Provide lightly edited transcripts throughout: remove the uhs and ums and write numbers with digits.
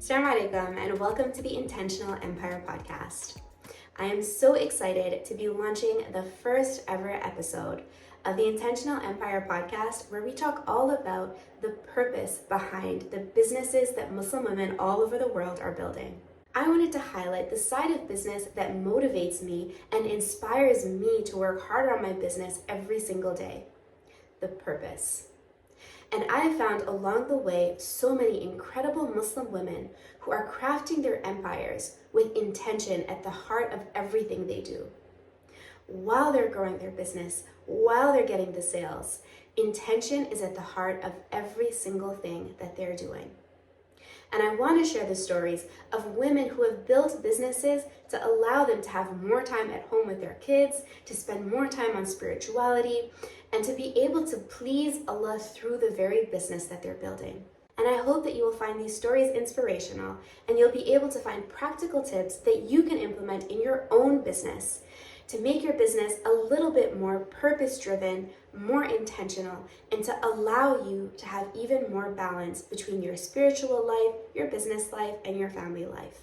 Assalamu alaikum and welcome to the Intentional Empire podcast. I am so excited to be launching the first ever episode of the Intentional Empire podcast, where we talk all about the purpose behind the businesses that Muslim women all over the world are building. I wanted to highlight the side of business that motivates me and inspires me to work harder on my business every single day: the purpose. And I have found along the way so many incredible Muslim women who are crafting their empires with intention at the heart of everything they do. While they're growing their business, while they're getting the sales, intention is at the heart of every single thing that they're doing. And I want to share the stories of women who have built businesses to allow them to have more time at home with their kids, to spend more time on spirituality, and to be able to please Allah through the very business that they're building. And I hope that you will find these stories inspirational and you'll be able to find practical tips that you can implement in your own business to make your business a little bit more purpose-driven, more intentional, and to allow you to have even more balance between your spiritual life, your business life, and your family life.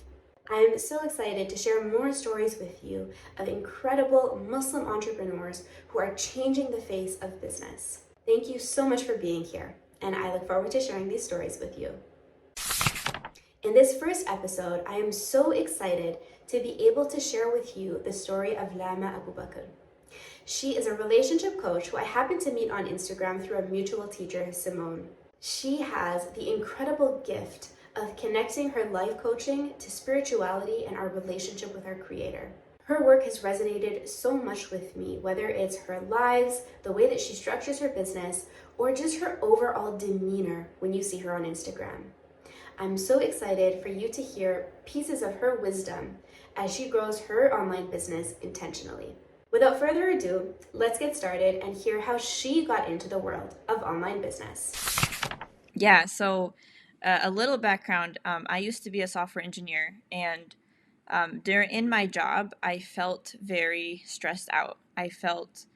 I am so excited to share more stories with you of incredible Muslim entrepreneurs who are changing the face of business. Thank you so much for being here, and I look forward to sharing these stories with you. In this first episode, I am so excited to be able to share with you the story of Lama Aboubakr. She is a relationship coach who I happened to meet on Instagram through a mutual teacher, Simone. She has the incredible gift of connecting her life coaching to spirituality and our relationship with our Creator. Her work has resonated so much with me, whether it's her lives, the way that she structures her business, or just her overall demeanor when you see her on Instagram. I'm so excited for you to hear pieces of her wisdom as she grows her online business intentionally. Without further ado, let's get started and hear how she got into the world of online business. Yeah, so a little background. I used to be a software engineer, and in my job, I felt very stressed out. I felt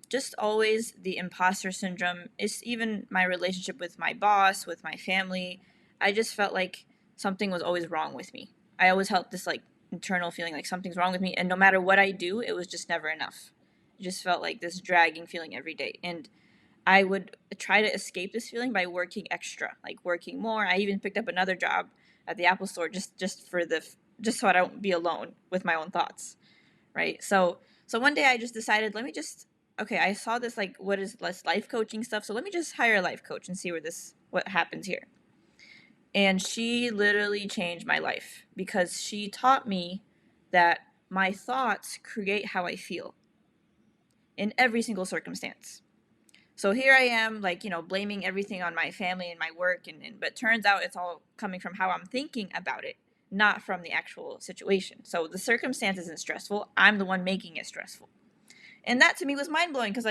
just always the imposter syndrome. It's even my relationship with my boss, with my family. I just felt like something was always wrong with me. I always felt this internal feeling like something's wrong with me, and no matter what I do, it was just never enough. It just felt like this dragging feeling every day, and I would try to escape this feeling by working extra, like working more. I even picked up another job at the Apple Store just so I don't be alone with my own thoughts, right? So one day I just decided, I saw this what is less life coaching stuff, so let me just hire a life coach and see what happens here. And she literally changed my life because she taught me that my thoughts create how I feel in every single circumstance. So here I am, blaming everything on my family and my work, but turns out it's all coming from how I'm thinking about it, not from the actual situation. So the circumstance isn't stressful. I'm the one making it stressful. And that to me was mind-blowing because,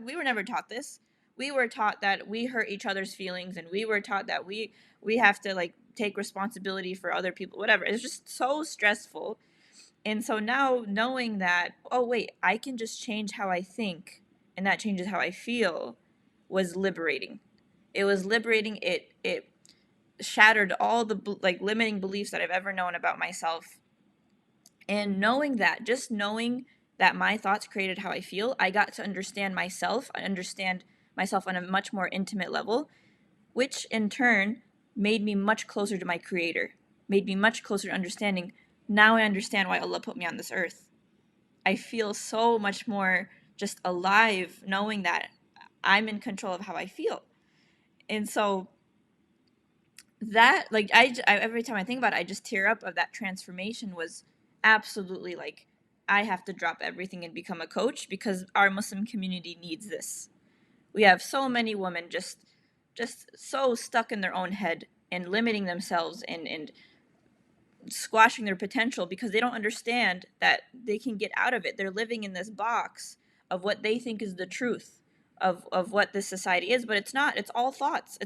we were never taught this. We were taught that we hurt each other's feelings, and we were taught that we have to, take responsibility for other people, whatever. It's just so stressful. And so now knowing that, oh, wait, I can just change how I think, and that changes how I feel, was liberating. It was liberating. It shattered all the limiting beliefs that I've ever known about myself. And knowing that my thoughts created how I feel, I got to understand myself. I understand myself on a much more intimate level, which in turn made me much closer to my Creator, made me much closer to understanding. Now I understand why Allah put me on this earth. I feel so much more just alive knowing that I'm in control of how I feel. And so that, I every time I think about it, I just tear up. Of that transformation was absolutely I have to drop everything and become a coach because our Muslim community needs this. We have so many women just so stuck in their own head and limiting themselves and squashing their potential because they don't understand that they can get out of it. They're living in this box of what they think is the truth of what this society is, but it's not. It's all thoughts.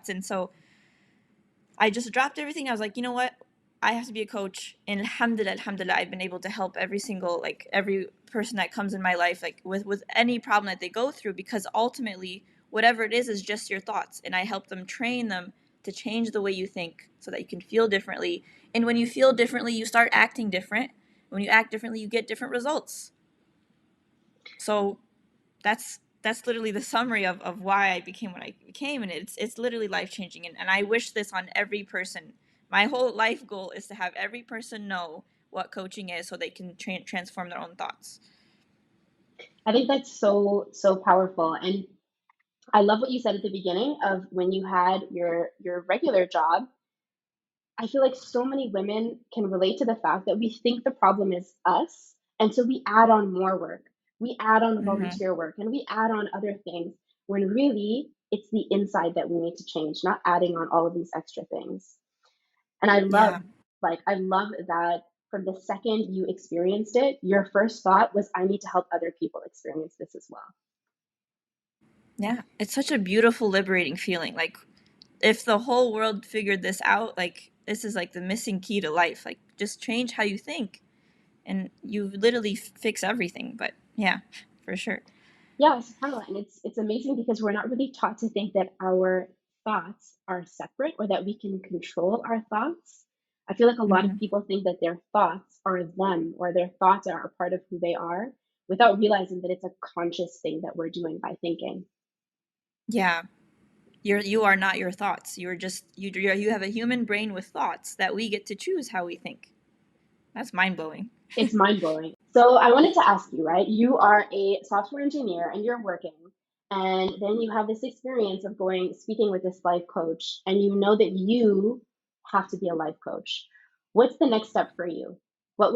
And so I just dropped everything. I was like, you know what? I have to be a coach. And alhamdulillah, I've been able to help every person that comes in my life, with any problem that they go through, because ultimately, whatever it is just your thoughts. And I help them train them to change the way you think so that you can feel differently. And when you feel differently, you start acting different. When you act differently, you get different results. So that's literally the summary of why I became what I became, and it's literally life changing, and I wish this on every person. My whole life goal is to have every person know what coaching is so they can transform their own thoughts. I think that's so powerful. And I love what you said at the beginning of when you had your regular job. I feel like so many women can relate to the fact that we think the problem is us. And so we add on more work. We add on Mm-hmm. volunteer work and we add on other things when really it's the inside that we need to change, not adding on all of these extra things. And Yeah. I love that from the second you experienced it, your first thought was, I need to help other people experience this as well. Yeah, it's such a beautiful, liberating feeling. Like, if the whole world figured this out, like, this is like the missing key to life. Like, just change how you think, and you literally fix everything. But yeah, for sure. Yeah, subhanAllah. And it's amazing because we're not really taught to think that our thoughts are separate or that we can control our thoughts. I feel like a lot of Hmm. people think that their thoughts are them or their thoughts are a part of who they are without realizing that it's a conscious thing that we're doing by thinking. Yeah, you are not your thoughts. You're just you have a human brain with thoughts that we get to choose how we think. That's mind blowing. It's mind blowing. So I wanted to ask you, right? You are a software engineer and you're working, and then you have this experience of going speaking with this life coach, and you know that you have to be a life coach. What's the next step for you? What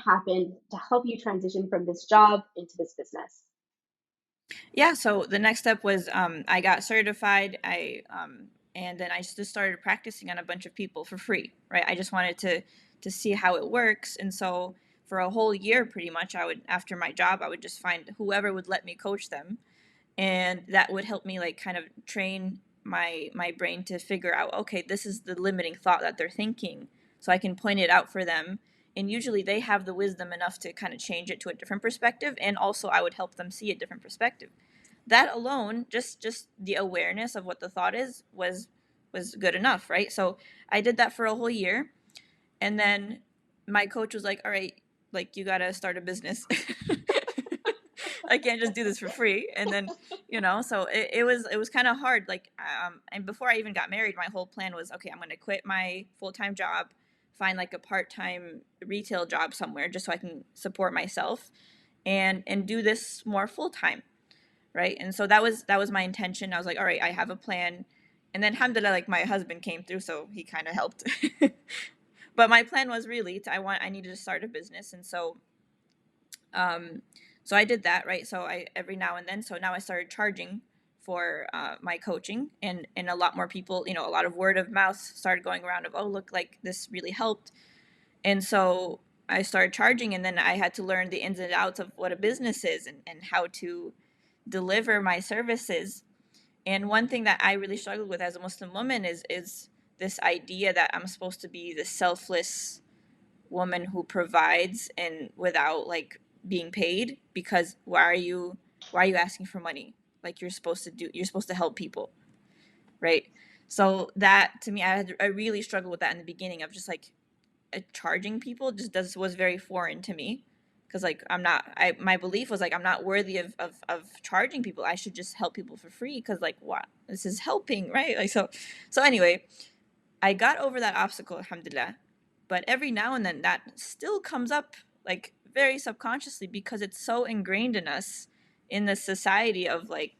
happened to help you transition from this job into this business? Yeah, so the next step was I got certified. And then I just started practicing on a bunch of people for free, right? I just wanted to see how it works, and so for a whole year, pretty much, I would after my job, I would just find whoever would let me coach them, and that would help me like kind of train my brain to figure out, okay, this is the limiting thought that they're thinking, so I can point it out for them, and usually they have the wisdom enough to kind of change it to a different perspective, and also I would help them see a different perspective. That alone, just the awareness of what the thought is, was good enough, right? So I did that for a whole year, and then my coach was like, all right, like, you gotta start a business. I can't just do this for free. And then, so it was kind of hard. Like, and before I even got married, my whole plan was, okay, I'm going to quit my full-time job, find like a part-time retail job somewhere just so I can support myself and do this more full-time. Right. And so that was my intention. I was like, all right, I have a plan. And then alhamdulillah, like, my husband came through, so he kind of helped. But my plan was really I needed to start a business. And um, so I did that, right? So I every now and then. So now I started charging for my coaching, and a lot more people, a lot of word of mouth started going around of, oh, look, like, this really helped. And so I started charging, and then I had to learn the ins and outs of what a business is, and how to deliver my services. And one thing that I really struggled with as a Muslim woman is this idea that I'm supposed to be the selfless woman who provides and without, like, being paid, because why are you asking for money? Like, you're supposed to help people, right? So that, to me, I really struggled with that in the beginning of just like, charging people just does was very foreign to me, because, like, my belief was like, I'm not worthy of charging people. I should just help people for free, because, like, what, this is helping, right? Like, so anyway, I got over that obstacle, alhamdulillah. But every now and then that still comes up, like, very subconsciously, because it's so ingrained in us, in the society of, like,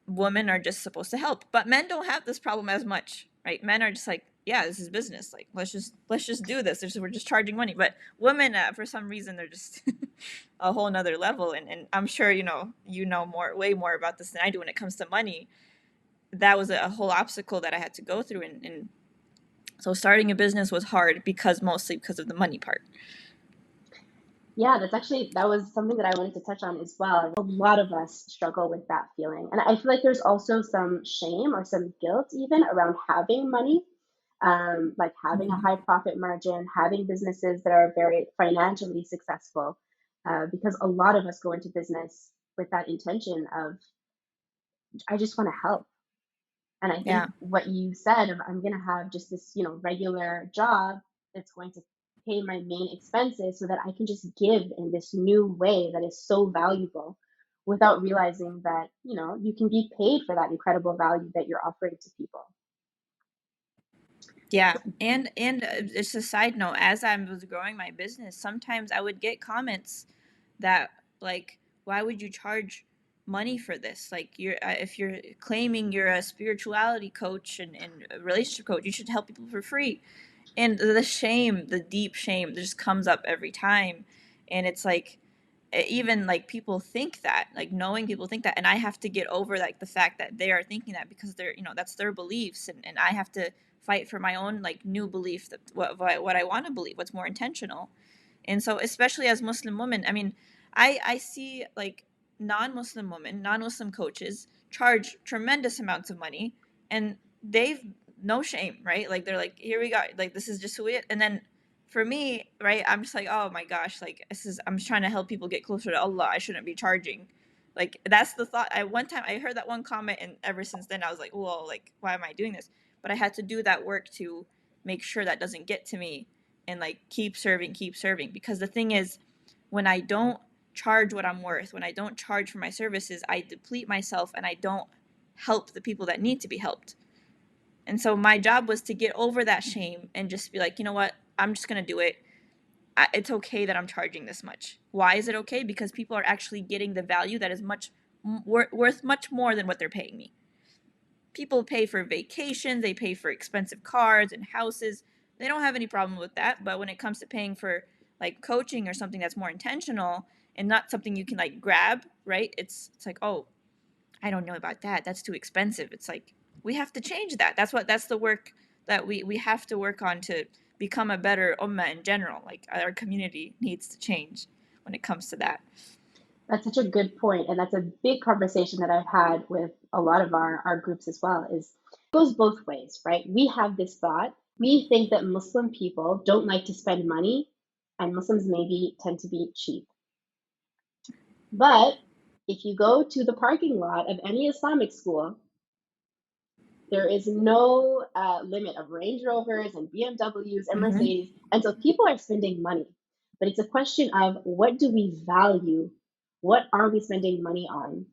women are just supposed to help. But men don't have this problem as much, right? Men are just like, yeah, this is business. Like, let's just do this. We're just charging money. But women, for some reason, they're just a whole nother level. And I'm sure you know way more about this than I do when it comes to money. That was a whole obstacle that I had to go through, and so starting a business was hard, mostly because of the money part. Yeah, that was something that I wanted to touch on as well. A lot of us struggle with that feeling. And I feel like there's also some shame or some guilt even around having money, like having a Mhm. high profit margin, having businesses that are very financially successful, because a lot of us go into business with that intention of, I just want to help. And I think Yeah. what you said of I'm going to have just this, regular job that's going to pay my main expenses so that I can just give in this new way that is so valuable without realizing that, you can be paid for that incredible value that you're offering to people. Yeah. And just a side note, as I was growing my business, sometimes I would get comments that like, why would you charge money for this? Like, you're if you're claiming you're a spirituality coach and a relationship coach, you should help people for free. And the shame, the deep shame, just comes up every time. And it's like, even like people think that, like knowing people think that, and I have to get over like the fact that they are thinking that because they're, that's their beliefs, and I have to fight for my own like new belief, that what I want to believe, what's more intentional. And so, especially as Muslim women, I mean, I see like non-Muslim coaches charge tremendous amounts of money, and they've no shame, right? Like they're like, here we go, like this is just who we are. And then for me, right, I'm just like, oh my gosh, like I'm just trying to help people get closer to Allah. I shouldn't be charging. Like that's the thought. One time I heard that one comment, and ever since then I was like, well, like why am I doing this? But I had to do that work to make sure that doesn't get to me, and like keep serving. Because the thing is, when I don't charge what I'm worth, when I don't charge for my services, I deplete myself and I don't help the people that need to be helped. And so my job was to get over that shame and just be like, you know what? I'm just going to do it. It's okay that I'm charging this much. Why is it okay? Because people are actually getting the value that is much worth much more than what they're paying me. People pay for vacations, they pay for expensive cars and houses. They don't have any problem with that. But when it comes to paying for like coaching or something that's more intentional and not something you can like grab, right? It's like, oh, I don't know about that. That's too expensive. It's like we have to change that. That's the work that we have to work on to become a better ummah in general. Like our community needs to change when it comes to that. That's such a good point, and that's a big conversation that I've had with a lot of our groups as well. Is it goes both ways, right? We have this thought. We think that Muslim people don't like to spend money, and Muslims maybe tend to be cheap. But if you go to the parking lot of any Islamic school, there is no limit of Range Rovers and BMWs and Mm-hmm. Mercedes. And so people are spending money. But it's a question of what do we value? What are we spending money on?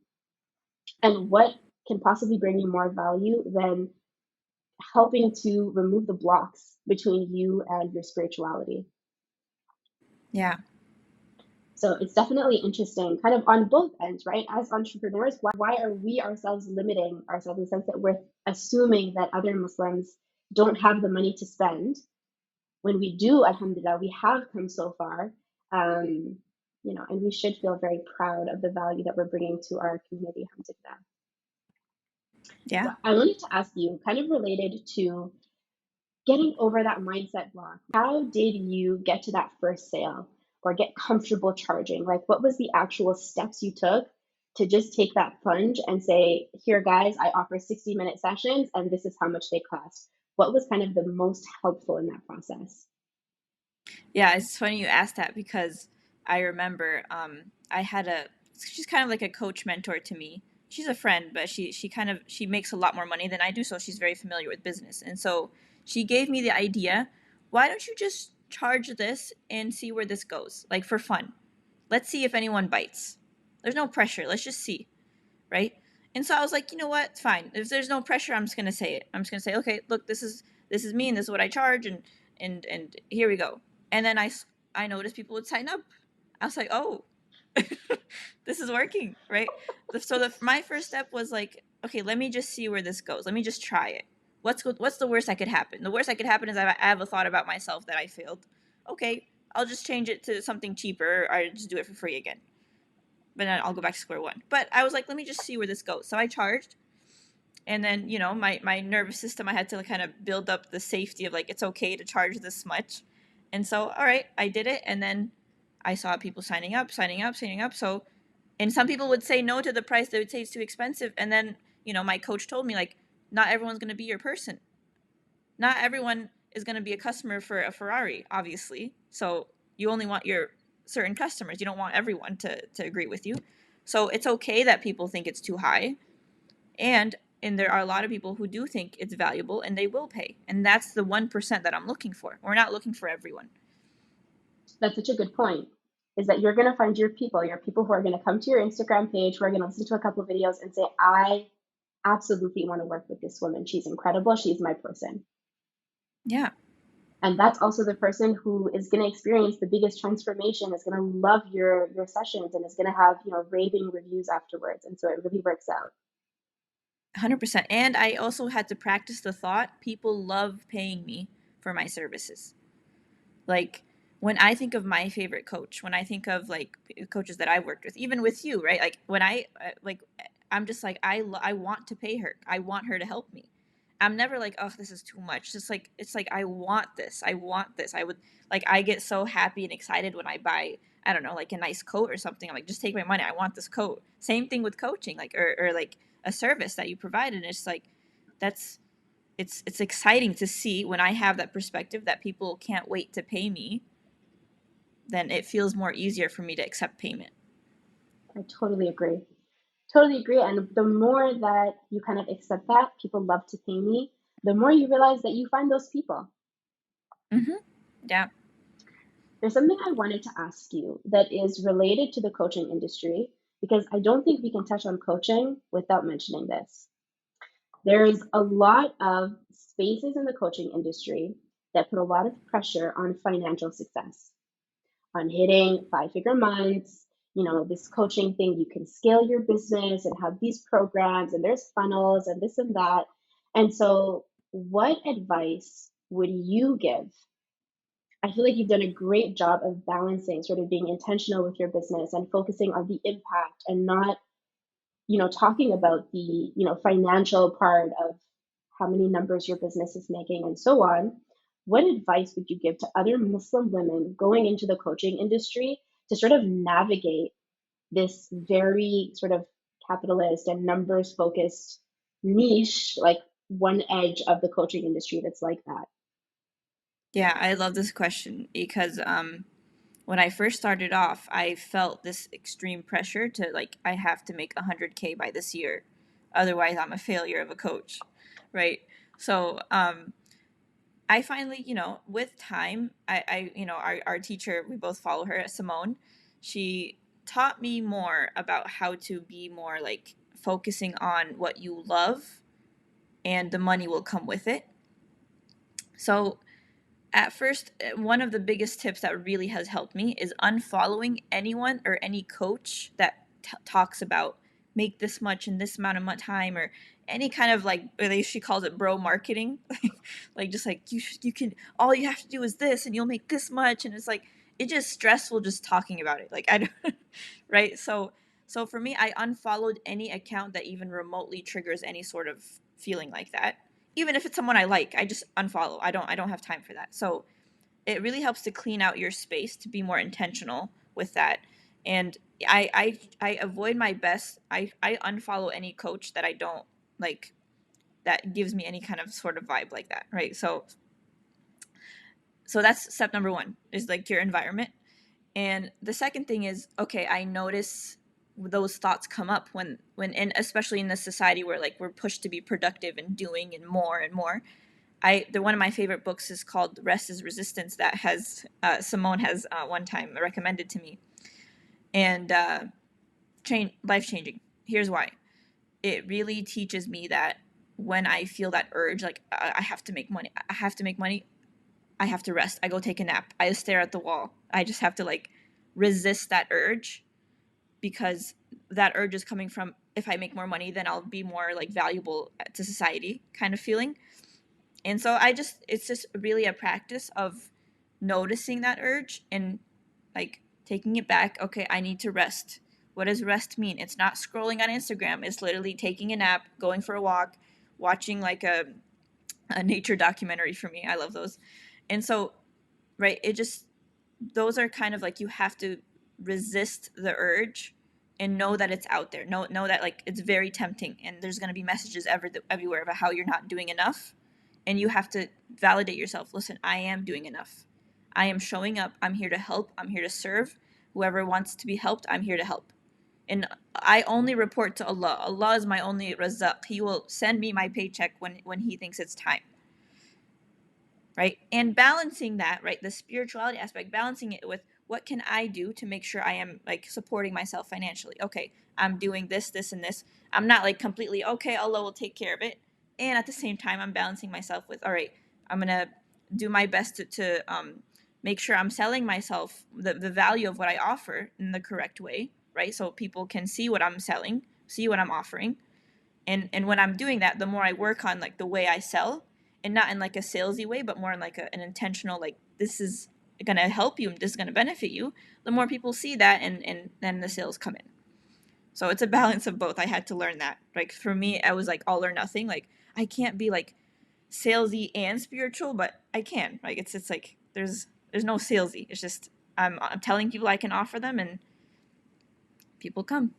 And what can possibly bring you more value than helping to remove the blocks between you and your spirituality? Yeah. So it's definitely interesting, kind of on both ends, right? As entrepreneurs, why are we ourselves limiting ourselves in the sense that we're assuming that other Muslims don't have the money to spend when we do, alhamdulillah, we have come so far, um, and we should feel very proud of the value that we're bringing to our community, alhamdulillah. Yeah. Well, I wanted to ask you, kind of related to getting over that mindset block. How did you get to that first sale or get comfortable charging? Like, what was the actual steps you took to just take that plunge and say, here, guys, I offer 60-minute sessions and this is how much they cost? What was kind of the most helpful in that process? Yeah, it's funny you asked that because I remember I had she's kind of like a coach mentor to me. She's a friend, but she makes a lot more money than I do, so she's very familiar with business. And so she gave me the idea, why don't you just charge this and see where this goes? Like for fun. Let's see if anyone bites. There's no pressure. Let's just see, right? And so I was like, you know what? It's fine. If there's no pressure, I'm just gonna say it. I'm just gonna say, okay, look, this is me, and this is what I charge, and here we go. And then I noticed people would sign up. I was like, oh, this is working, right? So my first step was like, okay, let me just see where this goes. Let me just try it. What's the worst that could happen? The worst that could happen is I have a thought about myself that I failed. Okay, I'll just change it to something cheaper, or I just do it for free again. But then I'll go back to square one. But I was like, let me just see where this goes. So I charged, and then my nervous system, I had to kind of build up the safety of like it's okay to charge this much. And so all right, I did it, and then I saw people signing up. So, and some people would say no to the price. They would say it's too expensive. And then my coach told me like, not everyone's going to be your person. Not everyone is going to be a customer for a Ferrari, obviously. So you only want your certain customers. You don't want everyone to agree with you. So it's okay that people think it's too high. And And there are a lot of people who do think it's valuable and they will pay. And that's the 1% that I'm looking for. We're not looking for everyone. That's such a good point. Is that you're going to find your people who are going to come to your Instagram page, who are going to listen to a couple of videos and say, I absolutely want to work with this woman. She's incredible. She's my person. Yeah. And that's also the person who is going to experience the biggest transformation, is going to love your sessions, and is going to have, raving reviews afterwards. And so it really works out. 100%. And I also had to practice the thought, people love paying me for my services. Like, when I think of my favorite coach, when I think of like coaches that I've worked with, even with you, right? Like when I'm just like, I want to pay her. I want her to help me. I'm never like, oh, this is too much. It's like, I want this. I want this. I get so happy and excited when I buy, I don't know, like a nice coat or something. I'm like, just take my money. I want this coat. Same thing with coaching, like, or like a service that you provide. And it's like, that's, it's exciting to see when I have that perspective that people can't wait to pay me, then it feels more easier for me to accept payment. I totally agree. Totally agree. And the more that you kind of accept that people love to pay me, the more you realize that you find those people. Mm-hmm. Yeah. There's something I wanted to ask you that is related to the coaching industry, because I don't think we can touch on coaching without mentioning this. There's a lot of spaces in the coaching industry that put a lot of pressure on financial success, on hitting 5-figure months. This coaching thing, you can scale your business and have these programs, and there's funnels and this and that. And so, what advice would you give? I feel like you've done a great job of balancing, sort of being intentional with your business and focusing on the impact, and not, talking about the, financial part of how many numbers your business is making and so on. What advice would you give to other Muslim women going into the coaching industry to sort of navigate this very sort of capitalist and numbers focused niche, like one edge of the coaching industry that's like that? Yeah, I love this question because when I first started off, I felt this extreme pressure to like, I have to make 100K by this year. Otherwise, I'm a failure of a coach, right? So I finally, with time, our teacher, we both follow her, Simone. She taught me more about how to be more like focusing on what you love, and the money will come with it. So at first, one of the biggest tips that really has helped me is unfollowing anyone or any coach that talks about make this much in this amount of time, or any kind of like, she calls it bro marketing. Like just like, you can, all you have to do is this and you'll make this much, and it's like, it's just stressful just talking about it. Like I don't right? So for me, I unfollowed any account that even remotely triggers any sort of feeling like that. Even if it's someone I like, I just unfollow. I don't have time for that. So it really helps to clean out your space, to be more intentional with that. And I avoid my best. I unfollow any coach that I don't like, that gives me any kind of sort of vibe like that, right? So that's step number one, is like your environment. And the second thing is, okay, I notice those thoughts come up when and especially in this society where like we're pushed to be productive and doing and more and more. One of my favorite books is called Rest is Resistance, that has Simone has one time recommended to me, and life changing. Here's why. It really teaches me that when I feel that urge, like I have to make money, I have to make money, I have to rest. I go take a nap. I stare at the wall. I just have to like resist that urge, because that urge is coming from, if I make more money, then I'll be more like valuable to society kind of feeling. And so it's just really a practice of noticing that urge and like taking it back. Okay, I need to rest. What does rest mean? It's not scrolling on Instagram. It's literally taking a nap, going for a walk, watching like a nature documentary. For me, I love those. And so, right, it just, those are kind of like, you have to resist the urge and know that it's out there. Know that like it's very tempting, and there's going to be messages everywhere about how you're not doing enough, and you have to validate yourself. Listen, I am doing enough. I am showing up. I'm here to help. I'm here to serve. Whoever wants to be helped, I'm here to help. And I only report to Allah. Allah is my only razaq. He will send me my paycheck when he thinks it's time. Right? And balancing that, right, the spirituality aspect, balancing it with what can I do to make sure I am like supporting myself financially. Okay, I'm doing this, this, and this. I'm not like completely, okay, Allah will take care of it. And at the same time, I'm balancing myself with, all right, I'm gonna do my best to make sure I'm selling myself the value of what I offer in the correct way, right? So people can see what I'm selling, see what I'm offering, and when I'm doing that, the more I work on like the way I sell, and not in like a salesy way, but more in like an intentional, like this is gonna help you, this is gonna benefit you, the more people see that, and then the sales come in. So it's a balance of both. I had to learn that. Like for me, I was like all or nothing. Like I can't be like salesy and spiritual, but I can. Like it's like there's no salesy. It's just I'm telling people I can offer them, and people come.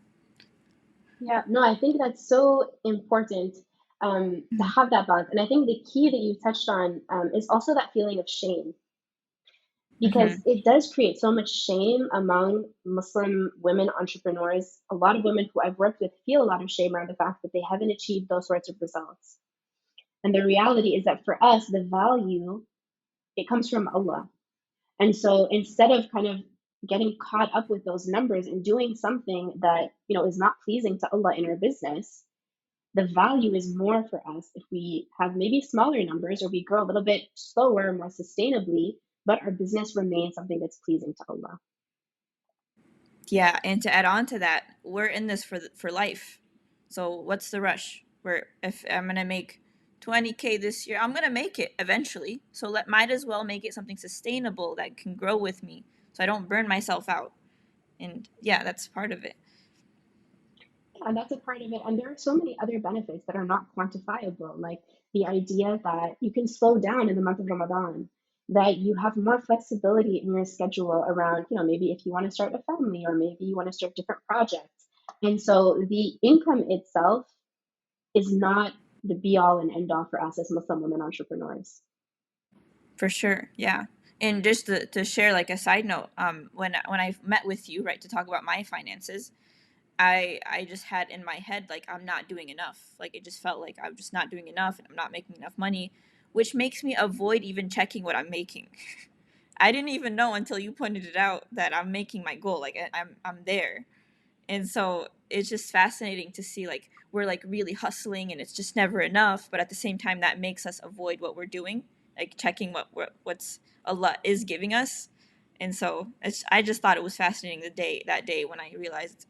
Yeah, no, I think that's so important to Mm-hmm. have that balance. And I think the key that you touched on is also that feeling of shame, because Mm-hmm. it does create so much shame among Muslim women entrepreneurs. A lot of women who I've worked with feel a lot of shame around the fact that they haven't achieved those sorts of results. And the reality is that for us, the value, it comes from Allah. And so instead of kind of getting caught up with those numbers and doing something that, is not pleasing to Allah in our business, the value is more for us if we have maybe smaller numbers or we grow a little bit slower, more sustainably, but our business remains something that's pleasing to Allah. Yeah, and to add on to that, we're in this for life. So what's the rush? Where if I'm gonna make 20K this year, I'm gonna make it eventually. So might as well make it something sustainable that can grow with me, so I don't burn myself out. And yeah, that's part of it. And that's a part of it. And there are so many other benefits that are not quantifiable, like the idea that you can slow down in the month of Ramadan, that you have more flexibility in your schedule around, maybe if you want to start a family or maybe you want to start different projects. And so the income itself is not the be all and end all for us as Muslim women entrepreneurs. For sure, yeah. And just to share like a side note, when I met with you, right, to talk about my finances, I just had in my head like I'm not doing enough. Like it just felt like I'm just not doing enough and I'm not making enough money, which makes me avoid even checking what I'm making. I didn't even know until you pointed it out that I'm making my goal. Like I'm there. And so it's just fascinating to see like we're like really hustling and it's just never enough, but at the same time that makes us avoid what we're doing, like checking what's Allah is giving us. And so I just thought it was fascinating that day when I realized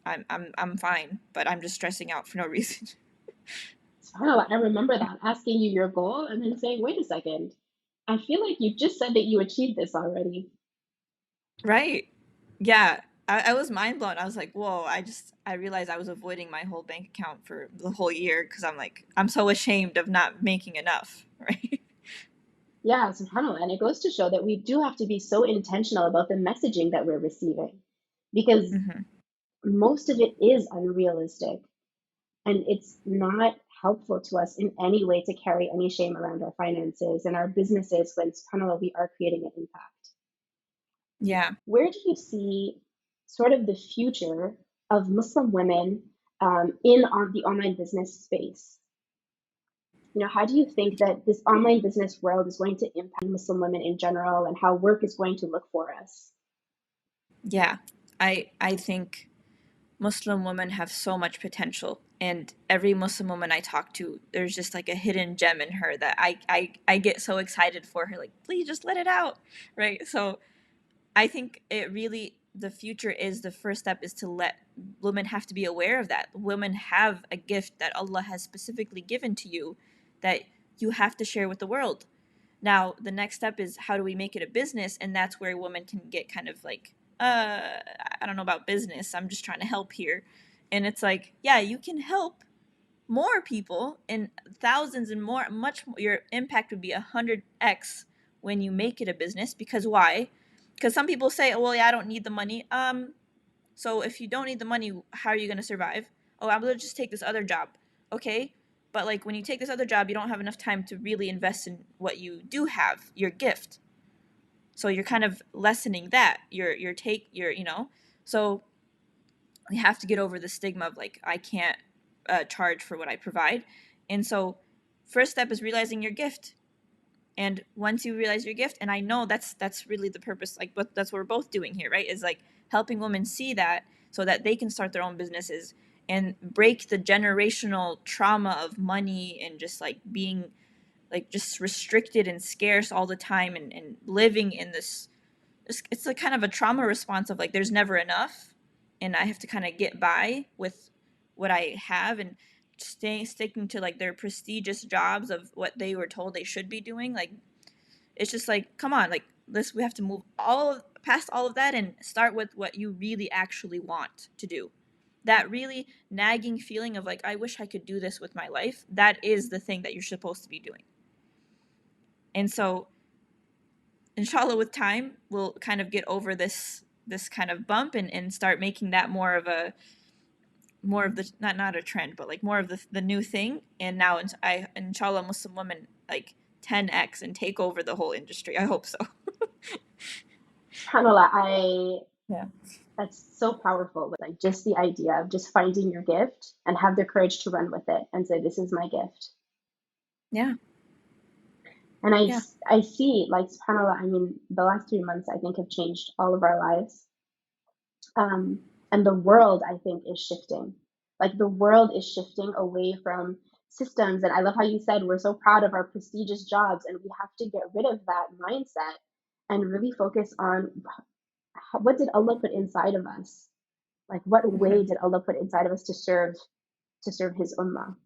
I'm fine, but I'm just stressing out for no reason. SubhanAllah, I remember that asking you your goal and then saying, wait a second, I feel like you just said that you achieved this already. Right. Yeah. I was mind blown. I was like, whoa, I realized I was avoiding my whole bank account for the whole year because I'm like, I'm so ashamed of not making enough. Right. Yeah, subhanAllah. And it goes to show that we do have to be so intentional about the messaging that we're receiving, because Mm-hmm. most of it is unrealistic and it's not helpful to us in any way to carry any shame around our finances and our businesses when, subhanAllah, we are creating an impact. Yeah. Where do you see sort of the future of Muslim women in the online business space? How do you think that this online business world is going to impact Muslim women in general and how work is going to look for us? Yeah. I think Muslim women have so much potential, and every Muslim woman I talk to, there's just like a hidden gem in her that I get so excited for her, like, please just let it out. Right. So I think it really, the future is, the first step is to let women have to be aware of that. Women have a gift that Allah has specifically given to you that you have to share with the world. Now, the next step is how do we make it a business? And that's where women can get kind of like, I don't know about business. I'm just trying to help here. And it's like, yeah, you can help more people and thousands and more, much more. Your impact would be 100x when you make it a business. Because why? Because some people say, oh, well, yeah, I don't need the money. So if you don't need the money, how are you going to survive? Oh, I'm going to just take this other job. Okay. But like when you take this other job, you don't have enough time to really invest in what you do have, your gift. So you're kind of lessening that, your take, your, so we have to get over the stigma of like, I can't charge for what I provide. And so first step is realizing your gift. And once you realize your gift, and I know that's really the purpose, like, but that's what we're both doing here, right? Is like helping women see that so that they can start their own businesses and break the generational trauma of money and just like being like just restricted and scarce all the time, and living in this, it's like kind of a trauma response of like there's never enough, and I have to kind of get by with what I have, and sticking to like their prestigious jobs of what they were told they should be doing. Like it's just like, come on, like this, we have to move past all of that and start with what you really actually want to do. That really nagging feeling of like, I wish I could do this with my life, that is the thing that you're supposed to be doing. And so inshallah, with time, we'll kind of get over this kind of bump, and start making that more of the, not a trend, but like more of the new thing. And now I inshallah, Muslim women like 10x and take over the whole industry. I hope so. SubhanAllah, Yeah. that's so powerful. Like just the idea of just finding your gift and have the courage to run with it and say, this is my gift. Yeah. And Yeah. I see, like, SubhanAllah, I mean, the last 3 months, I think, have changed all of our lives. And the world, I think, is shifting. Like, the world is shifting away from systems. And I love how you said we're so proud of our prestigious jobs, and we have to get rid of that mindset and really focus on what did Allah put inside of us? Like, what Mm-hmm. way did Allah put inside of us to serve His ummah?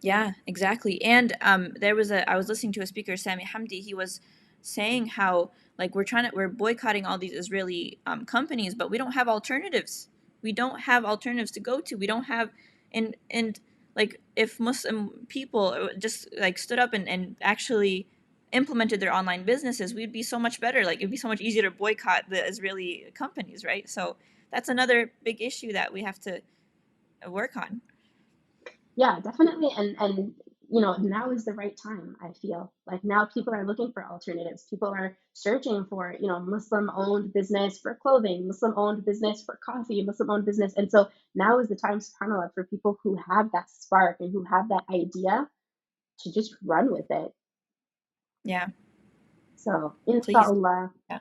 Yeah, exactly. And I was listening to a speaker, Sami Hamdi. He was saying how like we're boycotting all these Israeli companies, but we don't have alternatives. We don't have alternatives to go to. We don't have, and like if Muslim people just like stood up and actually implemented their online businesses, we'd be so much better. Like it'd be so much easier to boycott the Israeli companies, right? So that's another big issue that we have to work on. Yeah, definitely. And now is the right time, I feel. Like now people are looking for alternatives. People are searching for, Muslim owned business for clothing, Muslim owned business for coffee, Muslim owned business. And so now is the time, subhanAllah, for people who have that spark and who have that idea to just run with it. Yeah, So please. inshallah, Yeah.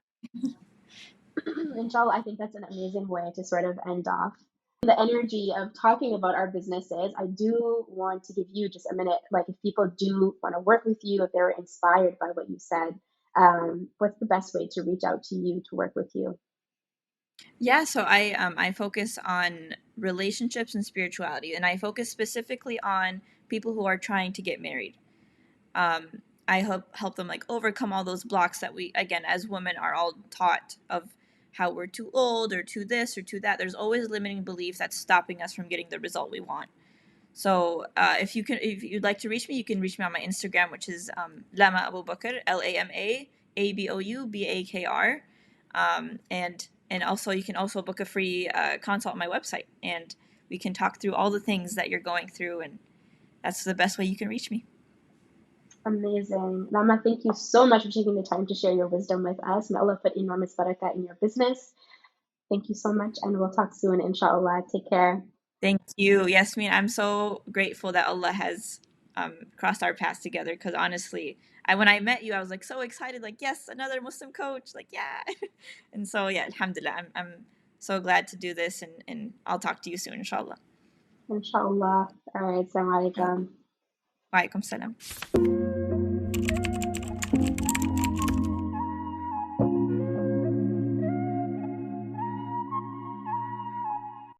inshallah, I think that's an amazing way to sort of end off the energy of talking about our businesses. I do want to give you just a minute, like if people do want to work with you, if they're inspired by what you said, what's the best way to reach out to you to work with you? Yeah, so I focus on relationships and spirituality, and I focus specifically on people who are trying to get married. I help them like overcome all those blocks that we, again, as women are all taught of how we're too old or too this or too that. There's always limiting beliefs that's stopping us from getting the result we want. So if you'd like to reach me, you can reach me on my Instagram, which is Lama Aboubakr, LamaAboubakr, and also you can also book a free consult on my website, and we can talk through all the things that you're going through, and that's the best way you can reach me. Amazing. Lama, thank you so much for taking the time to share your wisdom with us. May Allah put enormous barakah in your business. Thank you so much, and we'll talk soon, inshallah. Take care. Thank you, Yasmin. I'm so grateful that Allah has crossed our paths together. Because honestly, when I met you, I was like so excited, like yes, another Muslim coach, like yeah. And so yeah, alhamdulillah, I'm so glad to do this, and I'll talk to you soon, inshallah. Inshallah. All right. Assalamu alaikum. Wa alaikum salam.